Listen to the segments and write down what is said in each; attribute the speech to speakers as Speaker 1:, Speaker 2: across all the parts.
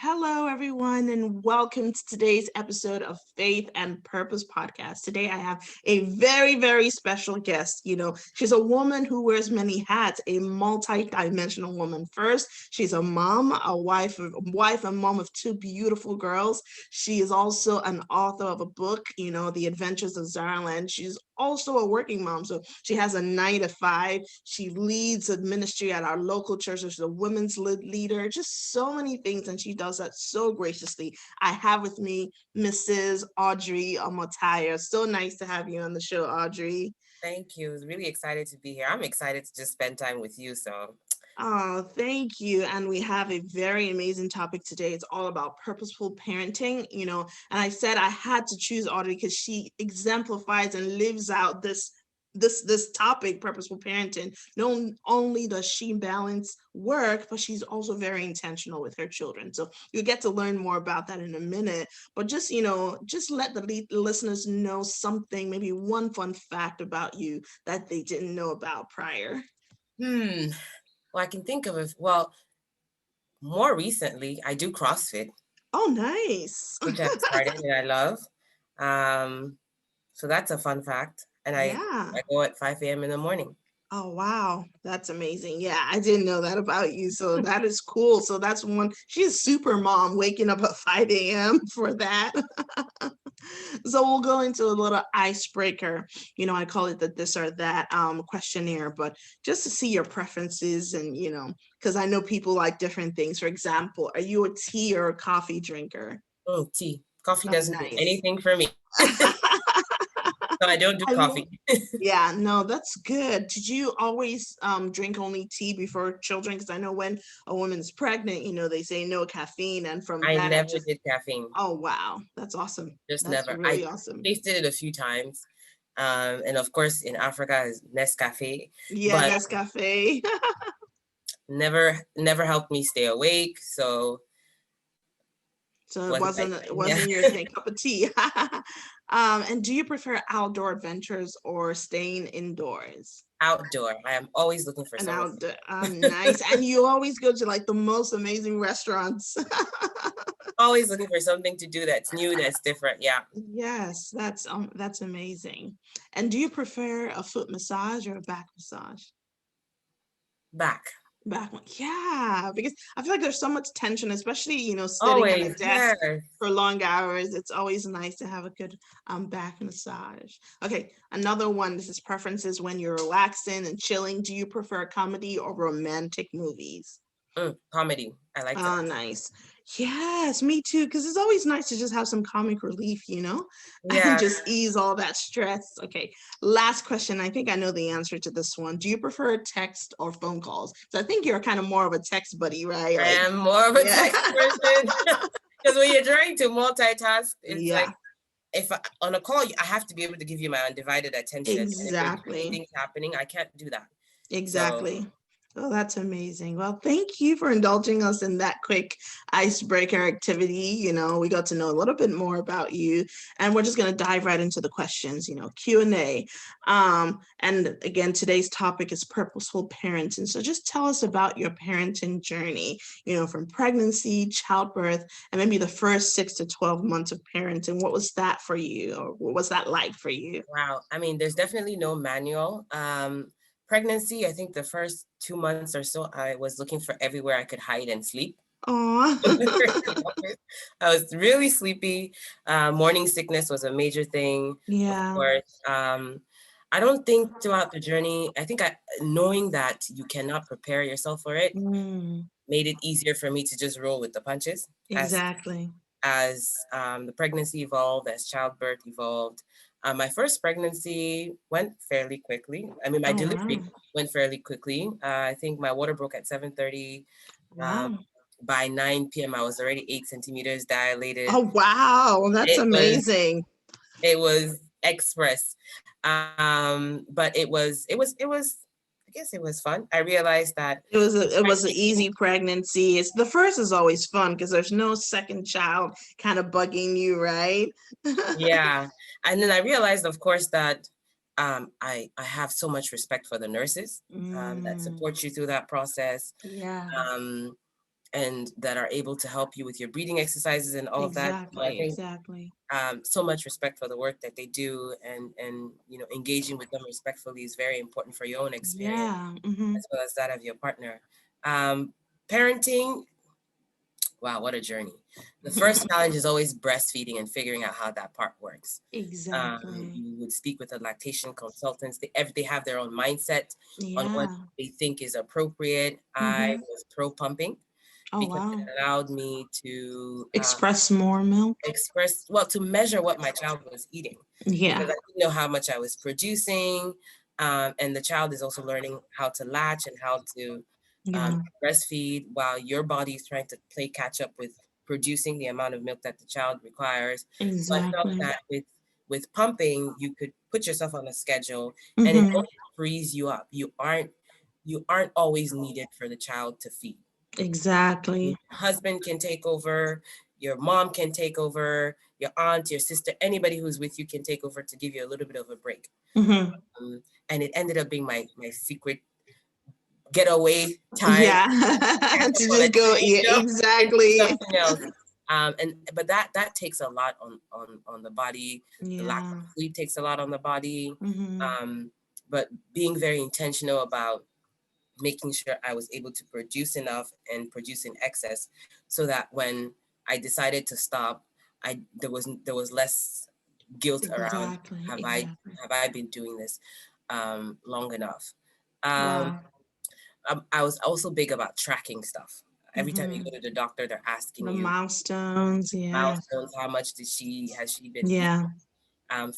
Speaker 1: Hello, everyone, and welcome to today's episode of Faith and Purpose Podcast. Today, I have a very, very special guest. She's a woman who wears many hats, a multi-dimensional woman. First, she's a mom, a wife and mom of two beautiful girls. She is also an author of a book, The Adventures of Zaraland. She's also a working mom. So she has a 9 to 5. She leads a ministry at our local church. She's a women's leader, just so many things. And she does that so graciously. I have with me Mrs. Audrey Omotayo. So nice to have you on the show, Audrey.
Speaker 2: Thank you. I was really excited to be here. I'm excited to just spend time with you.
Speaker 1: Oh, thank you. And we have a very amazing topic today. It's all about purposeful parenting, and I said I had to choose Audrey because she exemplifies and lives out this topic, purposeful parenting. Not only does she balance work, but she's also very intentional with her children. So you'll get to learn more about that in a minute. But just let the listeners know something, maybe one fun fact about you that they didn't know about prior.
Speaker 2: Well, I can think of it. Well, more recently, I do CrossFit.
Speaker 1: Oh, nice.
Speaker 2: Which I've started and I love. So that's a fun fact. And I
Speaker 1: Yeah.
Speaker 2: go at 5 a.m. in the morning.
Speaker 1: Oh, wow. That's amazing. Yeah, I didn't know that about you. So that is cool. So that's one, she's super mom waking up at 5 a.m. for that. So we'll go into a little icebreaker. I call it the this or that questionnaire, but just to see your preferences and, because I know people like different things. For example, are you a tea or a coffee drinker?
Speaker 2: Tea. Coffee
Speaker 1: Oh,
Speaker 2: doesn't do
Speaker 1: nice.
Speaker 2: anything for me. So I don't do coffee.
Speaker 1: Yeah, no, that's good. Did you always drink only tea before children? Because I know when a woman's pregnant, they say no caffeine, and from
Speaker 2: I
Speaker 1: that,
Speaker 2: never did caffeine.
Speaker 1: oh wow, that's awesome.
Speaker 2: Just
Speaker 1: That's
Speaker 2: never.
Speaker 1: really
Speaker 2: I
Speaker 1: awesome.
Speaker 2: tasted it a few times. And of course, in Africa is Nescafe.
Speaker 1: Yeah,
Speaker 2: But
Speaker 1: Nescafe.
Speaker 2: never helped me stay awake. So
Speaker 1: So it
Speaker 2: wasn't
Speaker 1: wasn't
Speaker 2: my
Speaker 1: it
Speaker 2: thing. Yeah.
Speaker 1: wasn't your thing, cup of tea. And do you prefer outdoor adventures or staying indoors?
Speaker 2: Outdoor. I am always looking for
Speaker 1: And
Speaker 2: something.
Speaker 1: outdoor, nice. And you always go to like the most amazing restaurants.
Speaker 2: Always looking for something to do that's new, that's different. Yeah.
Speaker 1: Yes, that's amazing. And do you prefer a foot massage or a back massage?
Speaker 2: Back.
Speaker 1: Back one. Yeah, because I feel like there's so much tension, especially, sitting at a
Speaker 2: Always.
Speaker 1: desk
Speaker 2: Yes.
Speaker 1: for long hours. It's always nice to have a good back massage. Okay, another one. This is preferences when you're relaxing and chilling. Do you prefer comedy or romantic movies?
Speaker 2: Comedy. I like to.
Speaker 1: Oh, nice. Yes, me too. Because it's always nice to just have some comic relief, and
Speaker 2: Yeah.
Speaker 1: just ease all that stress. Okay, last question. I think I know the answer to this one. Do you prefer text or phone calls? So I think you're kind of more of a text buddy, right?
Speaker 2: I
Speaker 1: Like,
Speaker 2: am more of a
Speaker 1: yeah.
Speaker 2: text person. Because when you're trying to multitask, it's
Speaker 1: Yeah,
Speaker 2: like on a call, I have to be able to give you my undivided attention. And if there's many
Speaker 1: exactly.
Speaker 2: things happening, I can't do that. So
Speaker 1: Exactly. Oh, that's amazing. Well, thank you for indulging us in that quick icebreaker activity. We got to know a little bit more about you, and we're just going to dive right into the questions, Q&A. And again, today's topic is purposeful parenting. So just tell us about your parenting journey, from pregnancy, childbirth, and maybe the first 6 to 12 months of parenting. What was that for you, or what was that like for you?
Speaker 2: wow. I mean, there's definitely no manual. Pregnancy, I think the first 2 months or so, I was looking for everywhere I could hide and sleep.
Speaker 1: Aw.
Speaker 2: I was really sleepy. Morning sickness was a major thing, of
Speaker 1: Yeah.
Speaker 2: course. I don't think throughout the journey, I think knowing that you cannot prepare yourself for it
Speaker 1: Mm,
Speaker 2: made it easier for me to just roll with the punches
Speaker 1: exactly.
Speaker 2: as the pregnancy evolved, as childbirth evolved. My first pregnancy went fairly quickly. I mean, my
Speaker 1: Oh, wow.
Speaker 2: delivery went fairly quickly. I think my water broke at 7:30. Um,
Speaker 1: Wow.
Speaker 2: by 9 p.m., I was already 8 centimeters dilated.
Speaker 1: Oh, wow. That's
Speaker 2: It was
Speaker 1: amazing.
Speaker 2: it was express, but I guess it was fun. I realized that
Speaker 1: It was an
Speaker 2: taking
Speaker 1: easy pregnancy. It's the first is always fun because there's no second child kind of bugging you, right?
Speaker 2: yeah. And then I realized, of course, that I have so much respect for the nurses that
Speaker 1: Mm,
Speaker 2: support you through that process.
Speaker 1: yeah.
Speaker 2: Um, and that are able to help you with your breathing exercises and all of that. So I think
Speaker 1: Exactly.
Speaker 2: so much respect for the work that they do, and engaging with them respectfully is very important for your own experience
Speaker 1: Yeah. Mm-hmm.
Speaker 2: as well as that of your partner. Parenting, wow, what a journey. The first challenge is always breastfeeding and figuring out how that part works.
Speaker 1: Exactly.
Speaker 2: You would speak with the lactation consultants. They have their own mindset on what
Speaker 1: Yeah.
Speaker 2: they think is appropriate. I
Speaker 1: Mm-hmm.
Speaker 2: was pro pumping
Speaker 1: Oh,
Speaker 2: because
Speaker 1: wow.
Speaker 2: it allowed me to
Speaker 1: Express more milk.
Speaker 2: to measure what my child was eating, because
Speaker 1: Yeah.
Speaker 2: I didn't know how much I was producing. And the child is also learning how to latch and how to
Speaker 1: Yeah.
Speaker 2: breastfeed while your body is trying to play catch up with producing the amount of milk that the child requires. So I felt
Speaker 1: Exactly.
Speaker 2: that with pumping, you could put yourself on a schedule and it
Speaker 1: Mm-hmm.
Speaker 2: only frees you up. You aren't always needed for the child to feed. Your
Speaker 1: Exactly.
Speaker 2: husband can take over, your mom can take over, your aunt, your sister, anybody who's with you can take over to give you a little bit of a break.
Speaker 1: Mm-hmm.
Speaker 2: And it ended up being my secret getaway time.
Speaker 1: Yeah.
Speaker 2: Catch
Speaker 1: To
Speaker 2: up on a
Speaker 1: just go,
Speaker 2: TV
Speaker 1: yeah,
Speaker 2: show and do
Speaker 1: exactly.
Speaker 2: something else. But that takes a lot on the body. The lack of
Speaker 1: Yeah.
Speaker 2: sleep takes a lot on the body.
Speaker 1: Mm-hmm.
Speaker 2: But being very intentional about making sure I was able to produce enough and produce in excess, so that when I decided to stop, there was less guilt around
Speaker 1: Exactly.
Speaker 2: have I
Speaker 1: Exactly.
Speaker 2: have I been doing this long enough. Um,
Speaker 1: Wow.
Speaker 2: I was also big about tracking stuff. Every time you
Speaker 1: Mm-hmm.
Speaker 2: go to the doctor, they're asking
Speaker 1: The
Speaker 2: you
Speaker 1: milestones. Yeah.
Speaker 2: milestones, how much has she been eating?
Speaker 1: Yeah.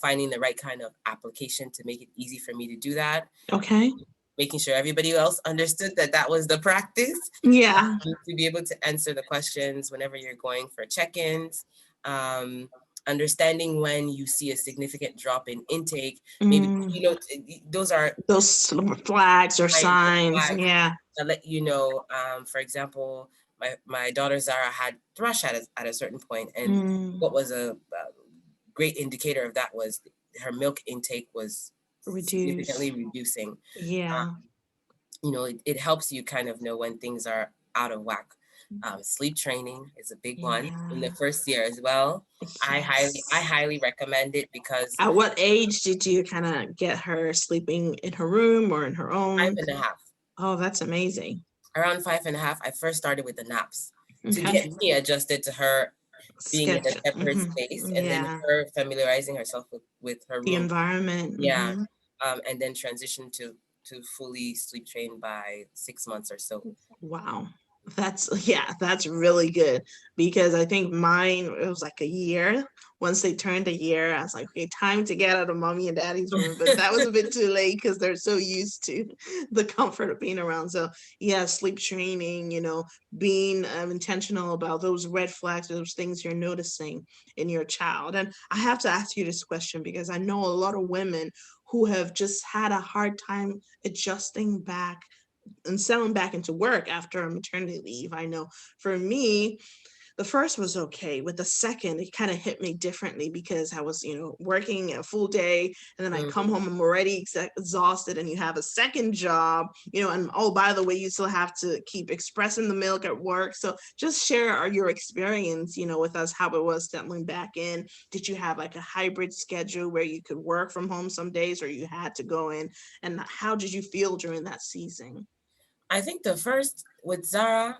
Speaker 2: Finding the right kind of application to make it easy for me to do that.
Speaker 1: Okay.
Speaker 2: Making sure everybody else understood that was the practice,
Speaker 1: Yeah.
Speaker 2: to be able to answer the questions whenever you're going for check-ins. Um, Understanding when you see a significant drop in intake, maybe
Speaker 1: Mm.
Speaker 2: those are
Speaker 1: Those flags or
Speaker 2: signs or
Speaker 1: signs.
Speaker 2: flags
Speaker 1: Yeah.
Speaker 2: that let you know. For example, my daughter Zara had thrush at a certain point, and
Speaker 1: Mm.
Speaker 2: what was a great indicator of that was her milk intake was
Speaker 1: Reduce.
Speaker 2: significantly reducing.
Speaker 1: Yeah.
Speaker 2: It helps you kind of know when things are out of whack. Sleep training is a big one in the
Speaker 1: Yeah.
Speaker 2: first year as well. I
Speaker 1: Yes.
Speaker 2: highly recommend it because
Speaker 1: At what age did you kind of get her sleeping in her room or in her
Speaker 2: five
Speaker 1: own?
Speaker 2: and a half,
Speaker 1: Oh, that's amazing.
Speaker 2: around 5.5, I first started with the naps to
Speaker 1: Okay.
Speaker 2: get me adjusted to her being in a
Speaker 1: Sketch.
Speaker 2: separate
Speaker 1: Hmm.
Speaker 2: space, and then
Speaker 1: Yeah.
Speaker 2: her familiarizing herself with her
Speaker 1: The
Speaker 2: room.
Speaker 1: environment.
Speaker 2: Yeah.
Speaker 1: Hmm.
Speaker 2: And then transition to fully sleep trained by 6 months or so.
Speaker 1: Wow. That's really good because I think mine, it was like a year. Once they turned a year, I was like, okay, time to get out of mommy and daddy's room. But that was a bit too late because they're so used to the comfort of being around. So yeah, sleep training, being intentional about those red flags, those things you're noticing in your child. And I have to ask you this question because I know a lot of women who have just had a hard time adjusting back and settling back into work after a maternity leave. I know for me, the first was okay. With the second, it kind of hit me differently because I was, working a full day and then I come
Speaker 2: Mhm.
Speaker 1: home, I'm already exhausted, and you have a second job, and oh, by the way, you still have to keep expressing the milk at work. So just share your experience, with us, how it was settling back in. Did you have like a hybrid schedule where you could work from home some days or you had to go in? And how did you feel during that season?
Speaker 2: I think with Zara,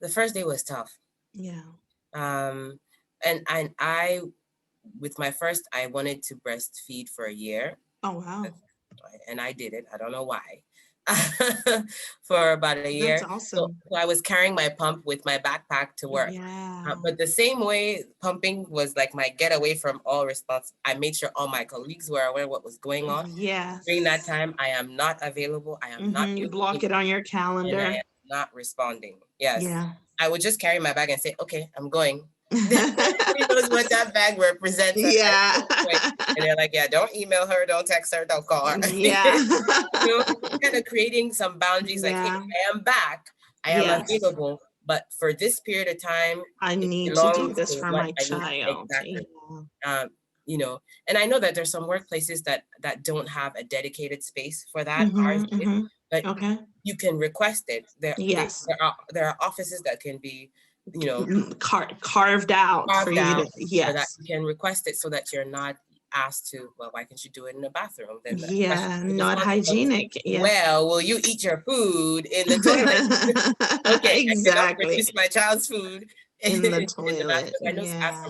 Speaker 2: the first day was tough.
Speaker 1: Yeah.
Speaker 2: Um, and I with my first, I wanted to breastfeed for a year,
Speaker 1: Oh, wow.
Speaker 2: and I did it. I don't know why. For about a
Speaker 1: That's
Speaker 2: year. So,
Speaker 1: awesome.
Speaker 2: so I was carrying my pump with my backpack to work.
Speaker 1: Yeah.
Speaker 2: But the same way pumping was like my getaway from all response. I made sure all my colleagues were aware what was going on. During that
Speaker 1: Yes.
Speaker 2: time, I am not available. I am not
Speaker 1: You block
Speaker 2: answering,
Speaker 1: it on your
Speaker 2: and I
Speaker 1: calendar.
Speaker 2: am not responding. Yes.
Speaker 1: Yeah.
Speaker 2: I would just carry my bag and say, okay, I'm going. Everybody knows what that bag represents. And I
Speaker 1: Yeah.
Speaker 2: know I'm going. And they're like, yeah, don't email her, don't text her, don't call her.
Speaker 1: Yeah.
Speaker 2: Kind of creating some boundaries like, hey,
Speaker 1: Yeah.
Speaker 2: I am back, I am
Speaker 1: Yes.
Speaker 2: available, but for this period of time,
Speaker 1: I
Speaker 2: it
Speaker 1: need to do
Speaker 2: belongs
Speaker 1: this
Speaker 2: to
Speaker 1: for
Speaker 2: what
Speaker 1: my
Speaker 2: I need
Speaker 1: child.
Speaker 2: exactly.
Speaker 1: Yeah.
Speaker 2: Um, you know, and I know that there's some workplaces that don't have a dedicated space for that. Ours did, but
Speaker 1: Okay.
Speaker 2: you can request it.
Speaker 1: Yes.
Speaker 2: There are offices that can be, you know,
Speaker 1: Carved out for
Speaker 2: carved
Speaker 1: you
Speaker 2: out
Speaker 1: to,
Speaker 2: so that
Speaker 1: yes.
Speaker 2: you can request it, so that you're not asked to, well, why can't you do it in the bathroom? Then the question,
Speaker 1: Yeah,
Speaker 2: the
Speaker 1: not
Speaker 2: response becomes,
Speaker 1: hygienic. Yeah.
Speaker 2: well, will you eat your food in the toilet? Okay, I cannot
Speaker 1: Exactly.
Speaker 2: produce my child's food
Speaker 1: In the
Speaker 2: in the
Speaker 1: toilet.
Speaker 2: bathroom. I know
Speaker 1: Yeah,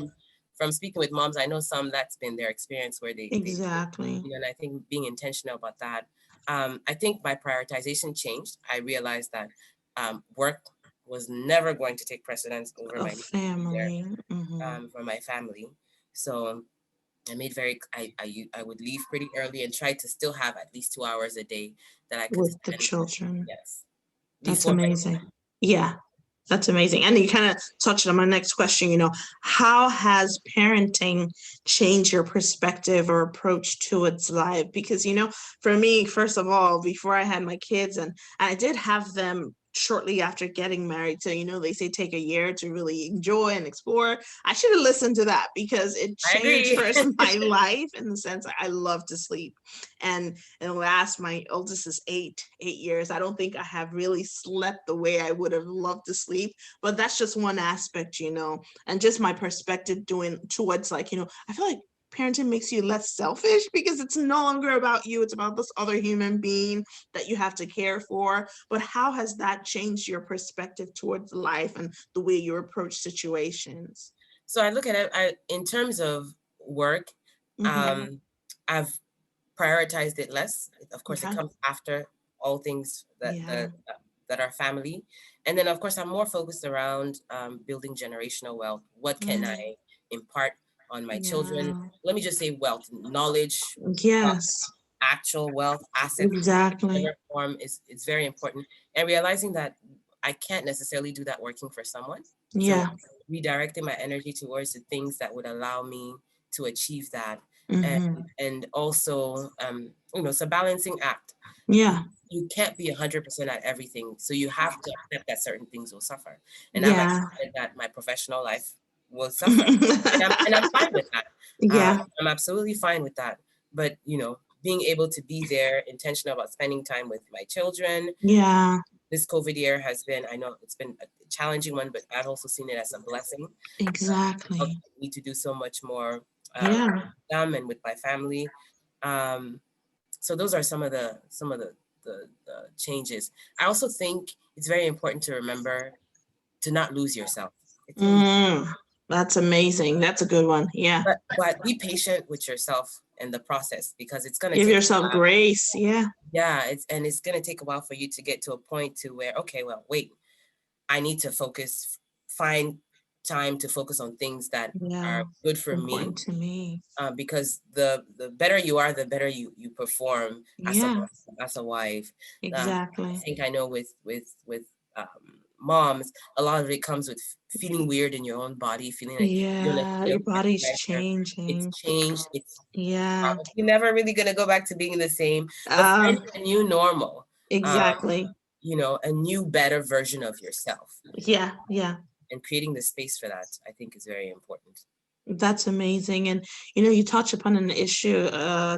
Speaker 2: from speaking with moms, I know some that's been their experience where they
Speaker 1: exactly.
Speaker 2: you know, and I think being intentional about that. I think my prioritization changed. I realized that work was never going to take precedence over
Speaker 1: A
Speaker 2: my need to be there
Speaker 1: family.
Speaker 2: for my family. So I made very I would leave pretty early and try to still have at least 2 hours a day that I could
Speaker 1: With the
Speaker 2: spend,
Speaker 1: children.
Speaker 2: yes,
Speaker 1: That's
Speaker 2: before my
Speaker 1: amazing. Yeah, that's amazing. And you kind of touched on my next question, how has parenting changed your perspective or approach towards life? Because, for me, first of all, before I had my kids, and I did have them shortly after getting married. So, they say take a year to really enjoy and explore. I should have listened to that because it
Speaker 2: I
Speaker 1: changed
Speaker 2: agree.
Speaker 1: first my life in the sense I love to sleep. And last, my oldest is 8 years. I don't think I have really slept the way I would have loved to sleep, but that's just one aspect, and just my perspective doing towards I feel like parenting makes you less selfish because it's no longer about you. It's about this other human being that you have to care for. But how has that changed your perspective towards life and the way you approach situations?
Speaker 2: So I look at it in terms of work.
Speaker 1: Mm-hmm.
Speaker 2: I've prioritized it less. Of course, it
Speaker 1: Okay.
Speaker 2: comes after all things
Speaker 1: Yeah.
Speaker 2: that are family, and then of course I'm more focused around building generational wealth. What can
Speaker 1: Mm,
Speaker 2: I impart on my children?
Speaker 1: yeah.
Speaker 2: Let me just say wealth, knowledge, uh,
Speaker 1: Yes.
Speaker 2: actual wealth, assets,
Speaker 1: Exactly.
Speaker 2: whatever form is very important. And realizing that I can't necessarily do that working for someone. So
Speaker 1: Yeah.
Speaker 2: redirecting my energy towards the things that would allow me to achieve that. And
Speaker 1: Mm-hmm.
Speaker 2: also it's a balancing act. You
Speaker 1: Yeah.
Speaker 2: you can't be 100% at everything. So you have to accept that certain things will suffer. And I've
Speaker 1: Yeah.
Speaker 2: accepted that my professional life will suffer. And I'm fine with that.
Speaker 1: Yeah.
Speaker 2: I'm absolutely fine with that. But being able to be there, intentional about spending time with my children.
Speaker 1: Yeah.
Speaker 2: This COVID year has been, I know it's been a challenging one, but I've also seen it as a blessing. Helped
Speaker 1: Exactly.
Speaker 2: me to do so much more with
Speaker 1: Yeah.
Speaker 2: them and with my family. Um, so those are some of the changes. I also think it's very important to remember to not lose yourself. It's really,
Speaker 1: Mm, that's amazing. That's a good one. Yeah.
Speaker 2: but be patient with yourself in the process, because it's gonna
Speaker 1: Give
Speaker 2: take a
Speaker 1: yourself
Speaker 2: while.
Speaker 1: grace. Yeah.
Speaker 2: Yeah, it's gonna take a while for you to get to a point to where, okay, well, wait, I need to focus, find time to focus on things that
Speaker 1: Yeah.
Speaker 2: are good for me.
Speaker 1: Important to me.
Speaker 2: Because the better you are, the better you perform as a
Speaker 1: Yeah.
Speaker 2: as a wife. I
Speaker 1: Exactly.
Speaker 2: think I know with moms, a lot of it comes with feeling weird in your own body, feeling like you're gonna
Speaker 1: Yeah.
Speaker 2: feel
Speaker 1: Your body's
Speaker 2: pressure. It's
Speaker 1: changing.
Speaker 2: changed. It's
Speaker 1: Yeah.
Speaker 2: probably never really gonna go back to being the same, but
Speaker 1: Uh,
Speaker 2: find a new normal. Um,
Speaker 1: exactly.
Speaker 2: a new better version of yourself,
Speaker 1: Yeah. Yeah.
Speaker 2: and creating the space for that, I think, is very important.
Speaker 1: That's amazing. And you touch upon an issue,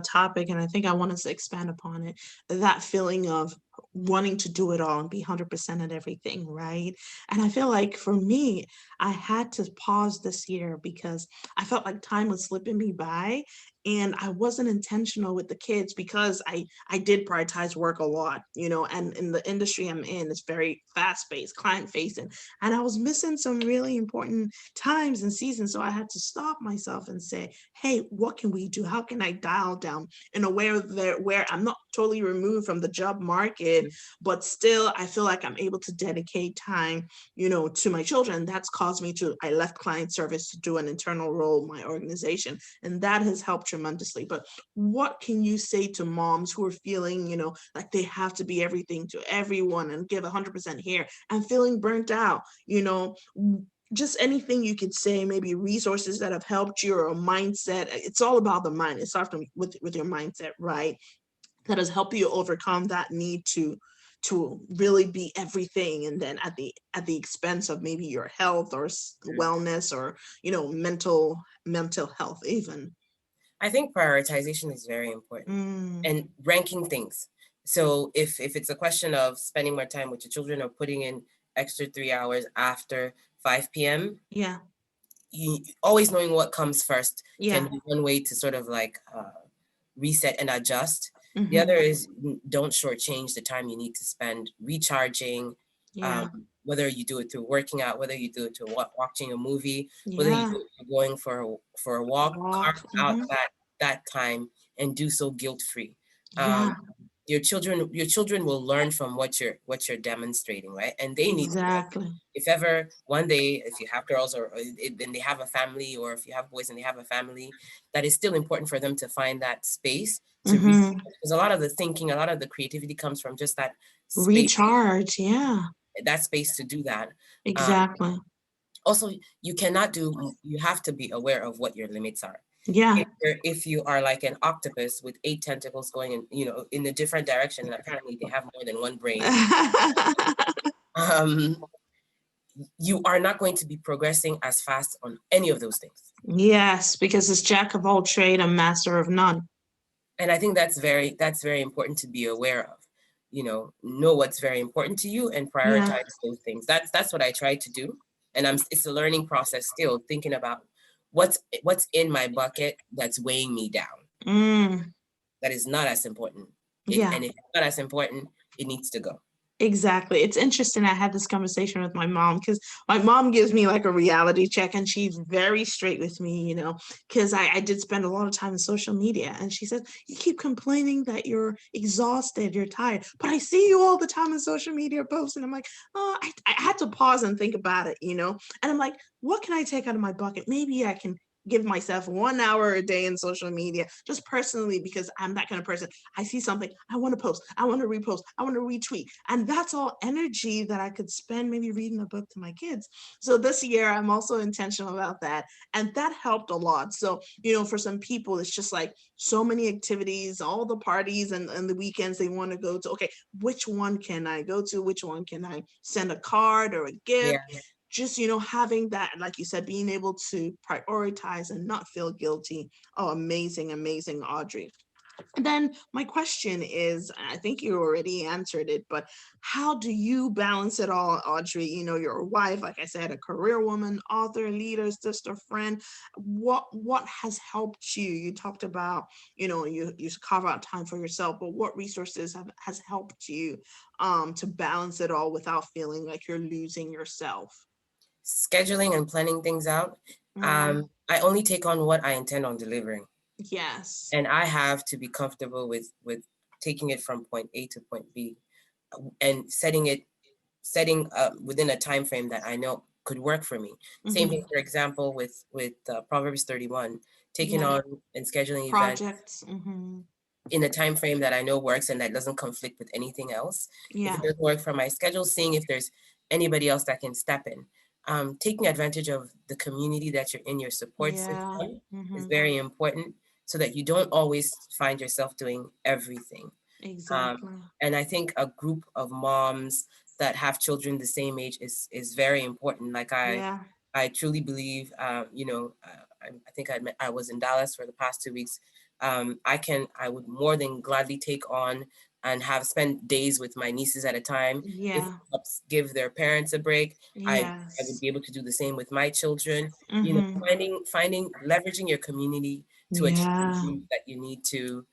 Speaker 1: topic, and I think I want us to expand upon it. That feeling of wanting to do it all and be 100% at everything, right? And I feel like for me, I had to pause this year because I felt like time was slipping me by and I wasn't intentional with the kids because I did prioritize work a lot, and in the industry I'm in, it's very fast-paced, client-facing, and I was missing some really important times and seasons. So I had to stop myself and say, hey, what can we do? How can I dial down in a way where I'm not totally removed from the job market, but still I feel like I'm able to dedicate time, to my children. That's caused me to, I left client service to do an internal role in my organization. And that has helped tremendously. But what can you say to moms who are feeling, like they have to be everything to everyone and give 100% here and feeling burnt out, just anything you could say, maybe resources that have helped you or a mindset. It's all about the mind. It starts with your mindset, right? That has helped you overcome that need to really be everything, and then at the expense of maybe your health or wellness or mental health even.
Speaker 2: I think prioritization is very important,
Speaker 1: Mm,
Speaker 2: and ranking things. So if it's a question of spending more time with your children or putting in extra 3 hours after 5 p.m.,
Speaker 1: yeah,
Speaker 2: you always knowing what comes first can
Speaker 1: yeah.
Speaker 2: be one way to sort of like reset and adjust. The other
Speaker 1: Mm-hmm.
Speaker 2: is don't shortchange the time you need to spend recharging, um,
Speaker 1: Yeah,
Speaker 2: whether you do it through working out, whether you do it through watching a movie, whether you
Speaker 1: yeah.
Speaker 2: do it through going for a walk.
Speaker 1: Walk.
Speaker 2: Carve out
Speaker 1: Mm-hmm.
Speaker 2: that time and do so guilt free. Um,
Speaker 1: Yeah,
Speaker 2: your children will learn from what you're demonstrating, right? And they need to know.
Speaker 1: exactly.
Speaker 2: If ever one day, if you have girls and they have a family, or if you have boys and they have a family, that is still important for them to find that space to reach,
Speaker 1: Mm-hmm.
Speaker 2: because a lot of the thinking, a lot of the creativity comes from just that space,
Speaker 1: Recharge. Yeah,
Speaker 2: to do that. Um,
Speaker 1: exactly.
Speaker 2: Also, you have to be aware of what your limits are.
Speaker 1: Yeah.
Speaker 2: If you are like an octopus with 8 tentacles going in a different direction, and apparently they have more than one brain, um, you are not going to be progressing as fast on any of those things.
Speaker 1: Yes, because it's jack of all trade and master of none.
Speaker 2: And I think that's very important to be aware of. Know what's very important to you and
Speaker 1: Yeah.
Speaker 2: prioritize those things. That's what I try to do. And it's a learning process still, thinking about what's in my bucket that's weighing me down.
Speaker 1: Mm,
Speaker 2: That is not as important.
Speaker 1: yeah.
Speaker 2: And if it's not as important, it needs to go.
Speaker 1: Exactly. It's interesting. I had this conversation with my mom because my mom gives me like a reality check and she's very straight with me, because I did spend a lot of time in social media. And she said, "You keep complaining that you're exhausted, you're tired, but I see you all the time in social media posting." I'm like, oh, I had to pause and think about it. And I'm like, what can I take out of my bucket? Maybe I can give myself 1 hour a day in social media, just personally, because I'm that kind of person. I see something, I want to post, I want to repost, I want to retweet. And that's all energy that I could spend maybe reading a book to my kids. So this year, I'm also intentional about that. And that helped a lot. So, for some people, it's just like so many activities, all the parties and the weekends they want to go to. Okay, which one can I go to? Which one can I send a card or a gift?
Speaker 2: Yeah.
Speaker 1: Just having that, like you said, being able to prioritize and not feel guilty. Oh, amazing, amazing, Audrey. And then my question is, I think you already answered it, but how do you balance it all, Audrey? You're a wife, like I said, a career woman, author, leader, sister, friend. What has helped you? You talked about, you carve out time for yourself, but what resources has helped you to balance it all without feeling like you're losing yourself?
Speaker 2: Scheduling and planning things out.
Speaker 1: Mm,
Speaker 2: I only take on what I intend on delivering,
Speaker 1: yes.
Speaker 2: and I have to be comfortable with taking it from point A to point B, and setting within a time frame that I know could work for me. Same thing,
Speaker 1: Hmm.
Speaker 2: for example, with Proverbs 31, taking
Speaker 1: Yeah.
Speaker 2: on and scheduling events
Speaker 1: Projects. Hmm.
Speaker 2: in a time frame that I know works and that doesn't conflict with anything else. If it
Speaker 1: Yeah.
Speaker 2: doesn't work for my schedule, seeing if there's anybody else that can step in. Taking advantage of the community that you're in, your support
Speaker 1: Yeah.
Speaker 2: system, is
Speaker 1: Hmm.
Speaker 2: very important, so that you don't always find yourself doing everything. Um,
Speaker 1: Exactly.
Speaker 2: and I think a group of moms that have children the same age is very important. Like
Speaker 1: Yeah.
Speaker 2: I truly believe, I think I was in Dallas for the past 2 weeks. I would more than gladly take on and have spent days with my nieces at a time. If it
Speaker 1: Yeah.
Speaker 2: helps give their parents a break, I would
Speaker 1: Yes.
Speaker 2: be able to do the same with my children.
Speaker 1: Hmm.
Speaker 2: Leveraging your community to achieve the
Speaker 1: Yeah.
Speaker 2: things that you need to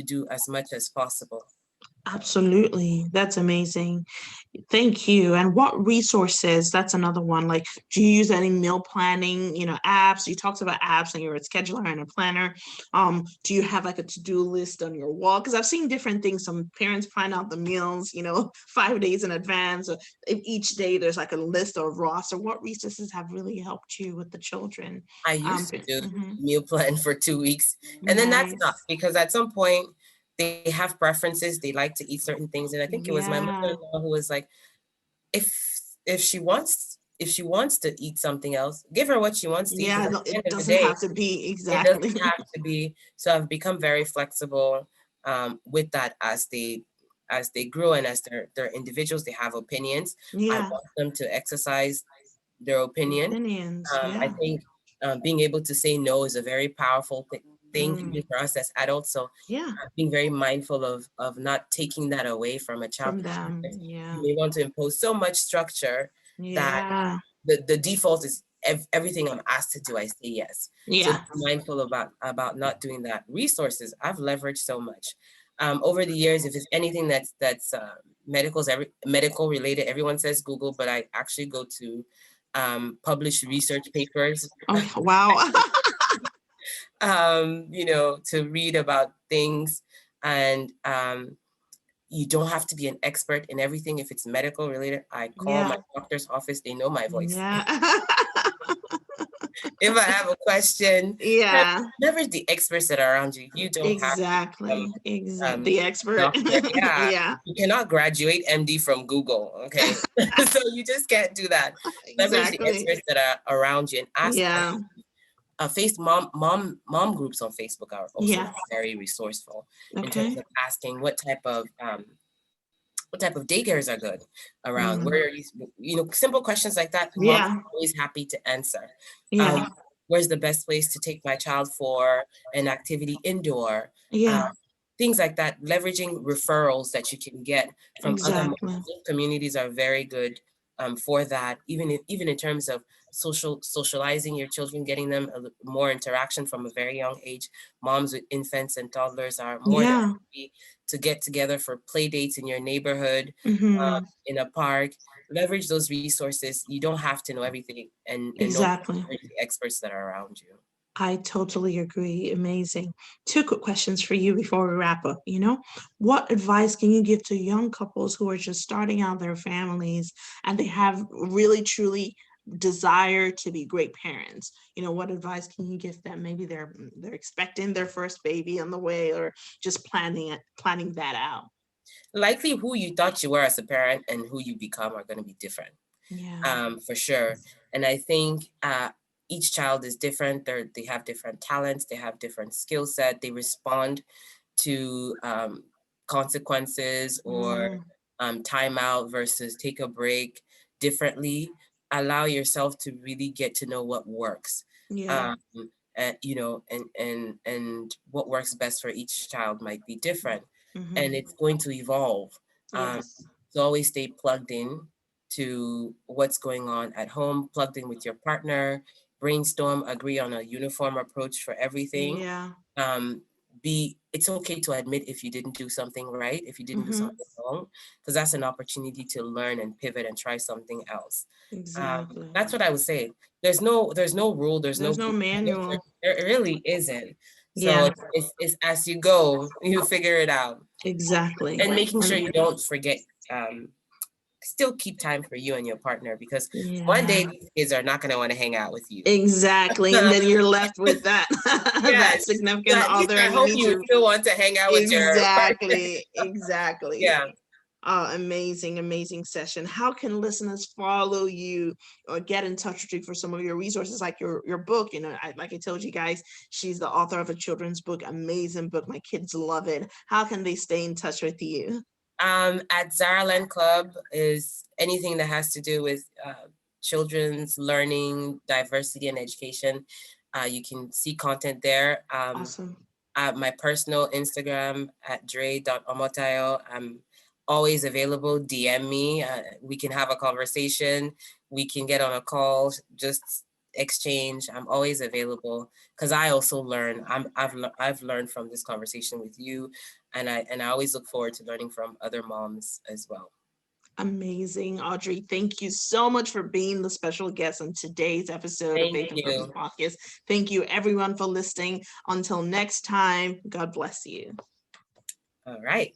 Speaker 2: do as much as possible.
Speaker 1: Absolutely. That's amazing. Thank you. And what resources? That's another one. Like, do you use any meal planning, apps? You talked about apps and you're a scheduler and a planner. Do you have like a to-do list on your wall? Because I've seen different things. Some parents plan out the meals, 5 days in advance. Or if each day there's like a list or roster. What resources have really helped you with the children?
Speaker 2: I used to do
Speaker 1: Mhm.
Speaker 2: meal plan for 2 weeks, and then that's not,
Speaker 1: Nice.
Speaker 2: because at some point they have preferences. They like to eat certain things, and I think it was my
Speaker 1: Yeah.
Speaker 2: mother-in-law who was like, if she wants to eat something else, give her what she wants to eat.
Speaker 1: Yeah.
Speaker 2: Because at
Speaker 1: No,
Speaker 2: the end
Speaker 1: it
Speaker 2: of the
Speaker 1: doesn't
Speaker 2: day,
Speaker 1: have to be
Speaker 2: it doesn't
Speaker 1: exactly.
Speaker 2: have to be. So I've become very flexible with that as they grow, and as they're individuals, they have opinions. I
Speaker 1: Yeah.
Speaker 2: want them to exercise their opinion.
Speaker 1: Opinions.
Speaker 2: I
Speaker 1: Yeah.
Speaker 2: think being able to say no is a very powerful thing. thing even for us as adults. So
Speaker 1: Yeah,
Speaker 2: being very mindful of not taking that away from a child.
Speaker 1: from them. Yeah,
Speaker 2: You may want to impose so much structure that
Speaker 1: yeah,
Speaker 2: the default is everything I'm asked to do, I say yes. So be
Speaker 1: yeah.
Speaker 2: mindful about not doing that. Resources, I've leveraged so much. Over the years, if it's anything that's medical related, everyone says Google, but I actually go to published research papers,
Speaker 1: Oh, wow.
Speaker 2: to read about things. And you don't have to be an expert in everything. If it's medical related, I call
Speaker 1: Yeah,
Speaker 2: my doctor's office. They know my voice.
Speaker 1: yeah.
Speaker 2: If I have a question,
Speaker 1: Yeah,
Speaker 2: leverage the experts that are around you. You don't have to become
Speaker 1: exactly. Exactly.
Speaker 2: um,
Speaker 1: The expert.
Speaker 2: doctor. Yeah,
Speaker 1: Yeah,
Speaker 2: you cannot graduate MD from Google. Okay, so you just can't do that. Leverage the
Speaker 1: exactly.
Speaker 2: experts that are around you and ask
Speaker 1: Yeah,
Speaker 2: mom groups on Facebook are also
Speaker 1: yeah.
Speaker 2: very resourceful in terms
Speaker 1: Okay.
Speaker 2: of asking what type of daycares are good around?
Speaker 1: Mm.
Speaker 2: Where are simple questions like that, moms
Speaker 1: Yeah,
Speaker 2: are always happy to answer.
Speaker 1: yeah,
Speaker 2: Where's the best place to take my child for an activity indoor? Uh,
Speaker 1: yeah.
Speaker 2: Things like that, leveraging referrals that you can get from other moms.
Speaker 1: Exactly.
Speaker 2: Communities are very good for that, even in terms of socializing your children, getting them more interaction from a very young age. Moms with infants and toddlers are more than
Speaker 1: Yeah.
Speaker 2: happy to get together for play dates in your neighborhood,
Speaker 1: Mm-hmm.
Speaker 2: in a park. Leverage those resources. You don't have to know everything, and know
Speaker 1: Exactly.
Speaker 2: the experts that are around you.
Speaker 1: I totally agree. Amazing. Two quick questions for you before we wrap up. What advice can you give to young couples who are just starting out their families and they have really truly desire to be great parents? What advice can you give them? Maybe they're expecting their first baby on the way or just planning that out.
Speaker 2: Likely, who you thought you were as a parent and who you become are going to be different.
Speaker 1: Yeah.
Speaker 2: For sure. And I think each child is different. They have different talents. They have different skill set. They respond to consequences or
Speaker 1: Mm,
Speaker 2: timeout versus take a break differently. Allow yourself to really get to know what works.
Speaker 1: yeah.
Speaker 2: Um, and what works best for each child might be different, and
Speaker 1: Mm-hmm.
Speaker 2: it's going to evolve. Um,
Speaker 1: Yes.
Speaker 2: so always stay plugged in to what's going on at home, plugged in with your partner, brainstorm, agree on a uniform approach for everything.
Speaker 1: Yeah.
Speaker 2: Um, it's okay to admit if you didn't do something right, if you didn't do
Speaker 1: Mm-hmm.
Speaker 2: something wrong, because that's an opportunity to learn and pivot and try something else.
Speaker 1: Exactly.
Speaker 2: That's what I would say. There's no rule, there's no
Speaker 1: There's no
Speaker 2: there,
Speaker 1: manual.
Speaker 2: there really isn't. So
Speaker 1: Yeah,
Speaker 2: it's as you go, you figure it out,
Speaker 1: exactly.
Speaker 2: and making sure
Speaker 1: And
Speaker 2: you don't forget. Still keep time for you and your partner, because one day
Speaker 1: yeah,
Speaker 2: these kids are not going to want to hang out with you.
Speaker 1: exactly. And then you're left with that that
Speaker 2: Yes, but
Speaker 1: significant
Speaker 2: at least
Speaker 1: other,
Speaker 2: I
Speaker 1: and you
Speaker 2: hope
Speaker 1: need
Speaker 2: you would
Speaker 1: to
Speaker 2: still want to hang out with your partner.
Speaker 1: exactly, exactly.
Speaker 2: Yeah.
Speaker 1: Amazing, amazing session. How can listeners follow you or get in touch with you for some of your resources, like your book? Like I told you guys, she's the author of a children's book, amazing book. My kids love it. How can they stay in touch with you?
Speaker 2: At Zaraland Club is anything that has to do with children's learning, diversity, and education. You can see content there.
Speaker 1: Awesome.
Speaker 2: At my personal Instagram at dre.omotayo. I'm always available. DM me. We can have a conversation. We can get on a call, just exchange. I'm always available because I also learn. I've learned from this conversation with you, and I always look forward to learning from other moms as well.
Speaker 1: Amazing, Audrey. Thank you so much for being the special guest on today's episode of
Speaker 2: Thank
Speaker 1: Faith and Purpose
Speaker 2: you.
Speaker 1: Podcast. Thank you, everyone, for listening. Until next time, God bless you.
Speaker 2: All right.